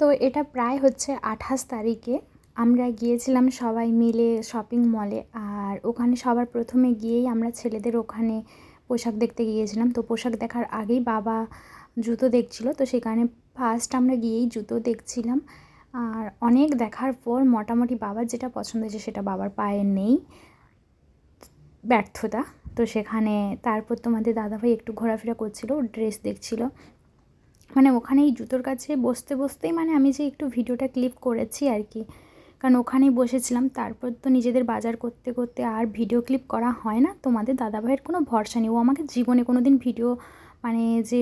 তো এটা প্রায় হচ্ছে 28 তারিখে আমরা গিয়েছিলাম সবাই মিলে শপিং মলে। আর ওখানে সবার প্রথমে গিয়েই আমরা ছেলেদের ওখানে পোশাক দেখতে গিয়েছিলাম। তো পোশাক দেখার আগেই বাবা জুতো দেখছিলো, তো সেখানে ফার্স্ট আমরা গিয়েই জুতো দেখছিলাম। আর অনেক দেখার পর মোটামুটি বাবার যেটা পছন্দ হয়েছে সেটা বাবার পায়ে নেই, ব্যর্থতা। তো সেখানে তারপর তোমাদের দাদাভাই একটু ঘোরাফেরা করছিলো, ড্রেস দেখছিলো। মানে ওখানে এই জুতোর কাছে বসতে বসতেই মানে আমি যে একটু ভিডিওটা ক্লিপ করেছি আর কি, কারণ ওখানেই বসেছিলাম। তারপর তো নিজেদের বাজার করতে করতে আর ভিডিও ক্লিপ করা হয় না। তোমাদের দাদাভাইয়ের কোনো ভরসা নেই, ও আমাকে জীবনে কোনো দিন ভিডিও মানে যে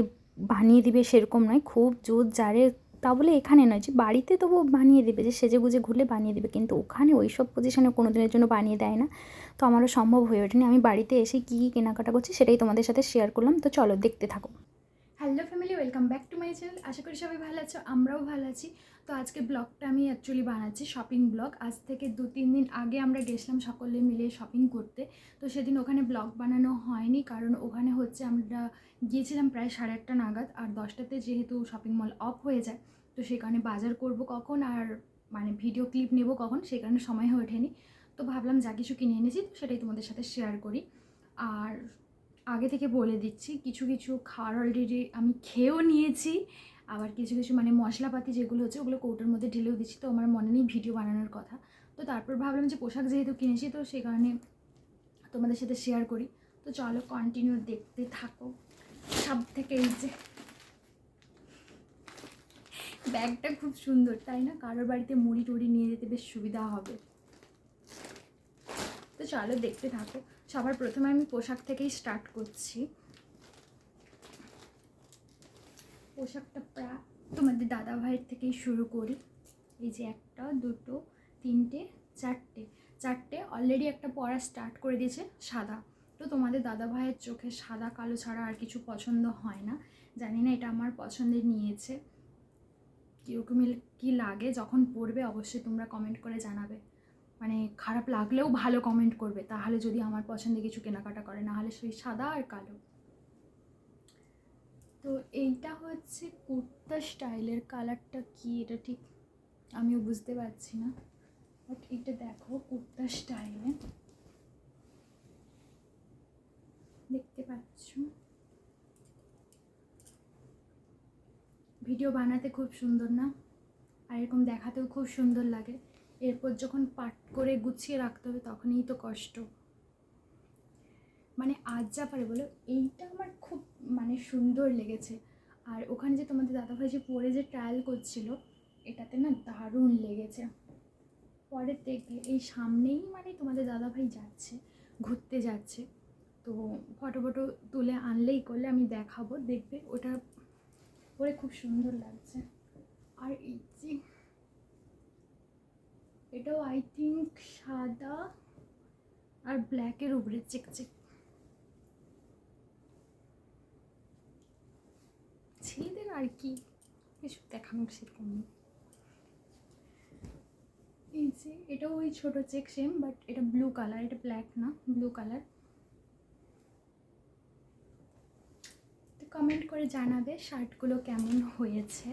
বানিয়ে দিবে সেরকম নয়, খুব জোর জারে। তা বলে এখানে নয় যে বাড়িতে তবু বানিয়ে দেবে, যে সেজে গুজে ঘুরলে বানিয়ে দেবে, কিন্তু ওখানে ওই সব পজিশনে কোনো দিনের জন্য বানিয়ে দেয় না। তো আমারও সম্ভব হয়ে ওঠেনি। আমি বাড়িতে এসে কী কী কেনাকাটা করছি সেটাই তোমাদের সাথে শেয়ার করলাম। তো চলো দেখতে থাকো। Hello family, welcome back to my channel. আশা করি সবাই ভালো আছো, আমরাও ভালো আছি। তো আজকে ব্লগটা আমি অ্যাকচুয়ালি বানাচ্ছি শপিং ব্লগ। আজ থেকে 2-3 দিন আগে আমরা গেছিলাম সকলে মিলে শপিং করতে। তো সেদিন ওখানে ব্লগ বানানো হয়নি, কারণ ওখানে হচ্ছে আমরা গিয়েছিলাম প্রায় 1:30 নাগাদ। আর 10টাতে যেহেতু শপিং মল অফ হয়ে যায়, তো সেই কারণে বাজার করব কখন আর মানে ভিডিও ক্লিপ নেব কখন, সেই কারণে সময় হয়ে ওঠেনি। তো ভাবলাম যা কিছু কিনে এনেছি তো সেটাই তোমাদের সাথে শেয়ার করি। আর আগে থেকে বলে দিচ্ছি, কিছু কিছু খাওয়ার অলরেডি আমি খেয়েও নিয়েছি, আবার কিছু কিছু মানে মশলাপাতি যেগুলো হচ্ছে ওগুলো কৌটোর মধ্যে ঢেলেও দিচ্ছি। তো আমার মনে নেই ভিডিও বানানোর কথা। তো তারপর ভাবলাম যে পোশাক যেহেতু কিনেছি তো সেই কারণে তোমাদের সাথে শেয়ার করি। তো চলো কন্টিনিউ দেখতে থাকো। সব থেকে এই যে ব্যাগটা খুব সুন্দর, তাই না? কারোর বাড়িতে মুড়ি টুড়ি নিয়ে যেতে বেশ সুবিধা হবে। তো চলো দেখতে থাকো। সবার প্রথমে আমি পোশাক থেকেই স্টার্ট করছি। পোশাকটা প্রায় তোমাদের দাদা ভাইয়ের থেকেই শুরু করি। এই যে 1, 2, 3, 4টে অলরেডি একটা পরা স্টার্ট করে দিয়েছে সাদা। তো তোমাদের দাদা ভাইয়ের চোখে সাদা কালো ছাড়া আর কিছু পছন্দ হয় না। জানি না এটা আমার পছন্দের নিয়েছে, কীরকম কী লাগে যখন পড়বে অবশ্যই তোমরা কমেন্ট করে জানাবে। মানে খারাপ লাগলেও ভালো কমেন্ট করবে, তাহলে যদি আমার পছন্দে কিছু কেনাকাটা করে, না হলে সেই সাদা আর কালো। তো এইটা হচ্ছে কুর্তা স্টাইলের, কালারটা কি এটা ঠিক আমিও বুঝতে পারছি না, বাট এটা দেখো কুর্তা স্টাইলে দেখতে পাচ্ছ। ভিডিও বানাতে খুব সুন্দর না, আর এরকম দেখাতেও খুব সুন্দর লাগে। এরপর যখন পাট করে গুছিয়ে রাখতে হবে তখনই তো কষ্ট। মানে আজ যা পারে বলো, এইটা আমার খুব মানে সুন্দর লেগেছে। আর ওখানে যে তোমাদের দাদাভাই যে পরে যে ট্রায়াল করছিল, এটাতে না দারুণ লেগেছে। পরে দেখবে এই সামনেই মানে তোমাদের দাদাভাই যাচ্ছে, ঘুরতে যাচ্ছে। তো ফটো তুলে আনলেই করলে আমি দেখাবো, দেখবে ওটা পরে খুব সুন্দর লাগছে। আর এই যে এটাও আই থিঙ্ক সাদা আর ব্ল্যাকের উপরে চেক ছেলেদের আর কি কিছু দেখানোর সেরকম। এই যে এটাও ওই ছোটো চেক সেম, বাট এটা ব্লু কালার, এটা ব্ল্যাক না, ব্লু কালার। তো কমেন্ট করে জানাবে শার্টগুলো কেমন হয়েছে।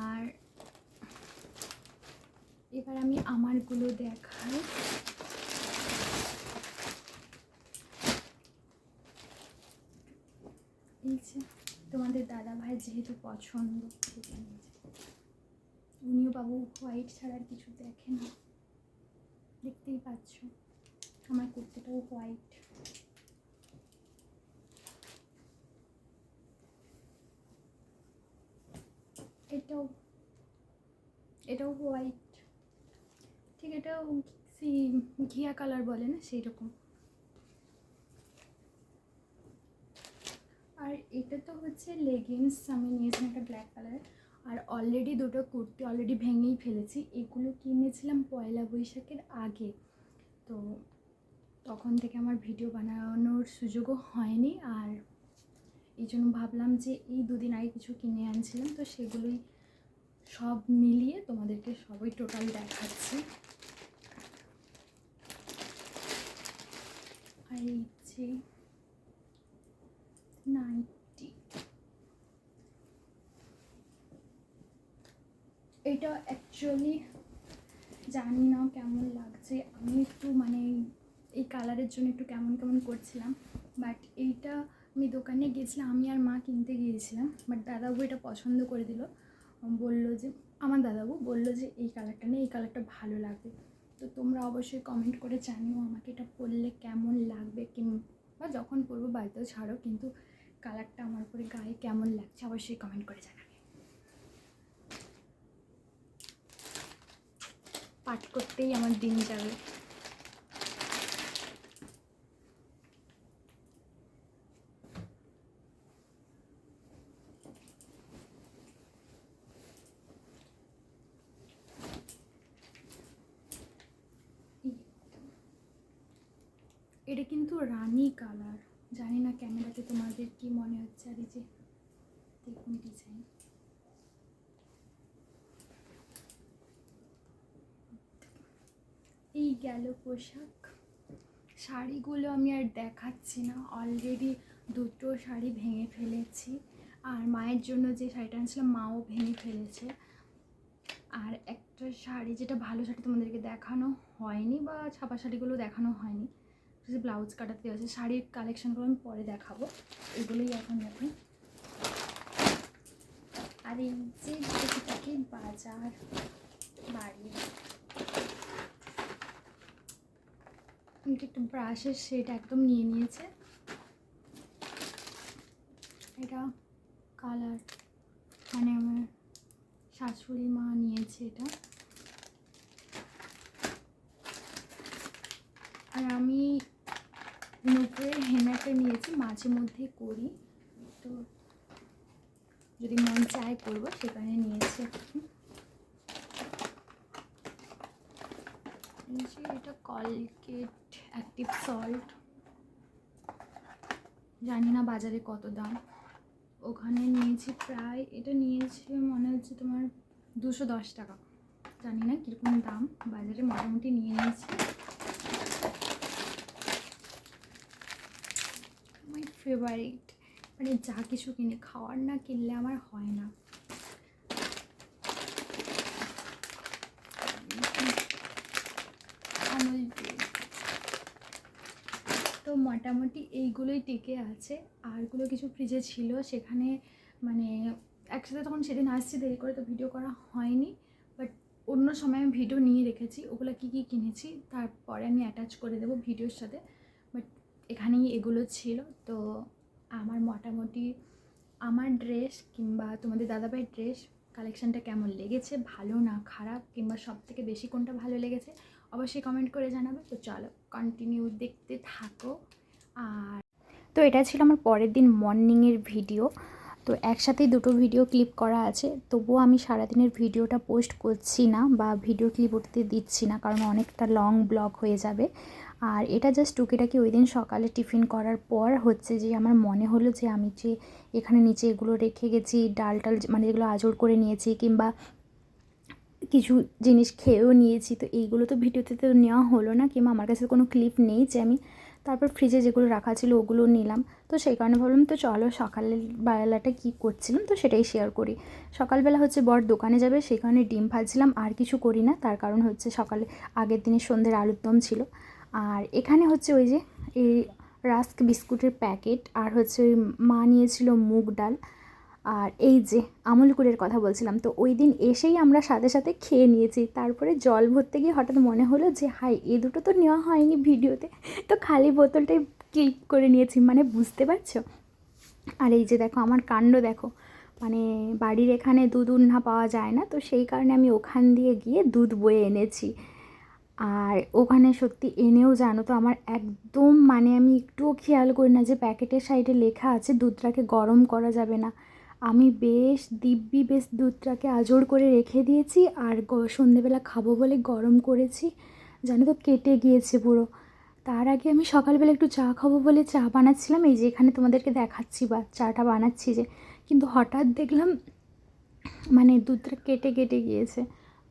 আর এবার আমি আমারগুলো দেখাই। এই যে তোমাদের দাদা ভাই যেহেতু পছন্দ, উনিও বাবু হোয়াইট ছাড়া আর কিছু দেখে না, দেখতেই পাচ্ছ। আমার কুর্তিটাও হোয়াইট। এটাও হোয়াইট, ঠিক এটাও সেই ঘিয়া কালার বলে না সেই রকম। আর এটা তো হচ্ছে লেগিংস, আমি নিয়েছিলাম একটা ব্ল্যাক কালার। আর অলরেডি দুটো কুর্তি অলরেডি ভেঙেই ফেলেছি, এগুলো কিনেছিলাম পয়লা বৈশাখের আগে। তো তখন থেকে আমার ভিডিও বানানোর সুযোগও হয়নি, আর এই জন্য ভাবলাম যে এই 2 দিন আগে কিছু কিনে আনছিলাম, তো সেগুলোই সব মিলিয়ে তোমাদেরকে সবই টোটাল দেখাচ্ছি। আর এই যে নাইটি, এটা অ্যাকচুয়ালি জানি না কেমন লাগছে, আমি একটু মানে এই কালারের জন্য একটু কেমন কেমন করছিলাম, বাট এইটা আমি দোকানে গিয়েছিলাম, আমি আর মা কিনতে গিয়েছিলাম, বাট দাদাবু এটা পছন্দ করে দিল, বললো যে আমার দাদাবু বললো যে এই কালারটা নেই, এই কালারটা ভালো লাগবে। তো তোমরা অবশ্যই কমেন্ট করে জানিও আমাকে এটা পরলে কেমন লাগবে, কিংবা যখন পরবো বাড়িতেও ছাড়ো, কিন্তু কালারটা আমার উপরে গায়ে কেমন লাগছে অবশ্যই কমেন্ট করে জানাবে। পাঠ করতেই আমার দিন যাবে। এটা কিন্তু রানী কালার, জানি না ক্যামেরাতে তোমাদের কি মনে হচ্ছে। আর এই যে দেখুন ডিজাইন, এই গেল পোশাক। শাড়িগুলো আমি আর দেখাচ্ছি না, অলরেডি দুটো শাড়ি ভেঙে ফেলেছি, আর মায়ের জন্য যে শাড়িটা আনছিলাম মাও ভেঙে ফেলেছে। আর একটা শাড়ি, যেটা ভালো শাড়ি তোমাদেরকে দেখানো হয়নি, বা ছাপা শাড়িগুলো দেখানো হয়নি, যে ব্লাউজ কাটাতে আছে, শাড়ির কালেকশানগুলো আমি পরে দেখাবো, এগুলোই এখন দেখো। আর এই যে টুকিটাকি বাজার বাড়ি, একটু ব্রাশের সেট একদম নিয়ে নিয়েছে, এটা কালার মানে আমার শাশুড়ি মা নিয়েছে এটা। আর আমি নুপুরের হেনাটা নিয়েছি, মাঝে মধ্যে করি, তো যদি মন চায় করবো সেখানে নিয়েছি। এটা কলগেট অ্যাক্টিভ সল্ট, জানি না বাজারে কত দাম, ওখানে নিয়েছি প্রায়, এটা নিয়েছি মনে হচ্ছে তোমার 210 টাকা, জানি না কীরকম দাম, বাজারে মোটামুটি নিয়ে নিয়েছি। মাই ফেভারিট, মানে যা কিছু কিনে খাওয়ার না কিনলে আমার হয় না। তো মোটামুটি এইগুলোই টিকে আছে, আরগুলো কিছু ফ্রিজে ছিল, সেখানে মানে একসাথে তখন সেদিন আসছি দেরি করে, তো ভিডিও করা হয়নি, বাট অন্য সময় আমি ভিডিও নিয়ে রেখেছি ওগুলো কী কী কিনেছি, তারপরে আমি অ্যাটাচ করে দেবো ভিডিওর সাথে, বাট এখানেই এগুলো ছিল। তো আমার মোটামুটি আমার ড্রেস কিংবা তোমাদের দাদাভাইয়ের ড্রেস কালেকশানটা কেমন লেগেছে, ভালো না খারাপ, কিংবা সব থেকে বেশি কোনটা ভালো লেগেছে অবশ্যই কমেন্ট করে জানাবে। তো চলো কন্টিনিউ দেখতে থাকো। আর তো এটা ছিল আমার পরের দিন মর্নিংয়ের ভিডিও। তো একসাথেই দুটো ভিডিও ক্লিপ করা আছে, তবুও আমি সারাদিনের ভিডিওটা পোস্ট করছি না বা ভিডিও ক্লিপ উঠতে দিচ্ছি না, কারণ অনেকটা লং ব্লগ হয়ে যাবে। আর এটা জাস্ট টুকিটাকি ওই দিন সকালে টিফিন করার পর হচ্ছে যে আমার মনে হলো যে আমি যে এখানে নিচে এগুলো রেখে গেছি, ডাল মানে যেগুলো আঁচড় করে নিয়েছি, কিংবা কিছু জিনিস খেয়েও নিয়েছি, তো এইগুলো তো ভিডিওতে তো নেওয়া হলো না, কিংবা আমার কাছে কোনো ক্লিপ নেই যে আমি তারপর ফ্রিজে যেগুলো রাখা ছিল ওগুলো নিলাম। তো সেই কারণে ভাবলাম তো চলো সকালের বেলাটা কী করছিলাম তো সেটাই শেয়ার করি। সকালবেলা হচ্ছে বর দোকানে যাবে, সেখানে ডিম ভাজছিলাম, আর কিছু করি না, তার কারণ হচ্ছে সকালে আগের দিনের সন্ধ্যের আলুর দম ছিল। আর এখানে হচ্ছে ওই যে এই রাস্ক বিস্কুটের প্যাকেট, আর হচ্ছে ওই মা নিয়েছিল মুগ ডাল, আর এই যে আমুল কুলের কথা বলছিলাম, তো ওই দিন এসেই আমরা সাথে সাথে খেয়ে নিয়েছি। তারপরে জল ভরতে গিয়ে হঠাৎ মনে হলো যে হাই এ দুটো তো নেওয়া হয়নি ভিডিওতে, তো খালি বোতলটাই ক্লিক করে নিয়েছি, মানে বুঝতে পারছো। আর এই যে দেখো আমার কাণ্ড দেখো, মানে বাড়ির এখানে দুধ না পাওয়া যায় না, তো সেই কারণে আমি ওখান দিয়ে গিয়ে দুধ বয়ে এনেছি। আর ওখানে সত্যি এনেও জানো তো আমার একদম মানে আমি একটুও খেয়াল করি না যে প্যাকেটের সাইডে লেখা আছে দুধটাকে গরম করা যাবে না। আমি বেশ দিব্যি বেশ দুধটাকে আঁচড় করে রেখে দিয়েছি, আর সন্ধেবেলা খাবো বলে গরম করেছি, জানো তো কেটে গিয়েছে পুরো। তার আগে আমি সকালবেলা একটু চা খাবো বলে চা বানাচ্ছিলাম, এই যে এখানে তোমাদেরকে দেখাচ্ছি বা চাটা বানাচ্ছি যে, কিন্তু হঠাৎ দেখলাম মানে দুধটা কেটে কেটে গিয়েছে।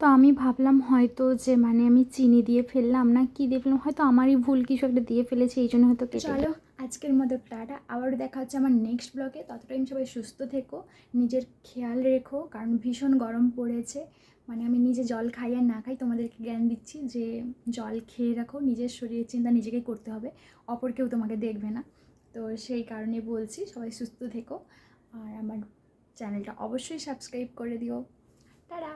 তো আমি ভাবলাম হয়তো যে মানে আমি চিনি দিয়ে ফেললাম না কি দিয়ে ফেললাম, হয়তো আমারই ভুল, কিছু একটা দিয়ে ফেলেছি, এই জন্য হয়তো কেটে। চলো আজকের মতো টাটা, আবারও দেখা হচ্ছে আমার নেক্সট ব্লগে। ততটাই সবাই সুস্থ থেকো, নিজের খেয়াল রেখো, কারণ ভীষণ গরম পড়েছে। মানে আমি নিজে জল খাই আর না খাই তোমাদেরকে জ্ঞান দিচ্ছি যে জল খেয়ে রাখো, নিজের শরীরের চিন্তা নিজেকেই করতে হবে, অপর কেউ তোমাকে দেখবে না। তো সেই কারণে বলছি সবাই সুস্থ থেকো, আর আমার চ্যানেলটা অবশ্যই সাবস্ক্রাইব করে দিও। টাটা।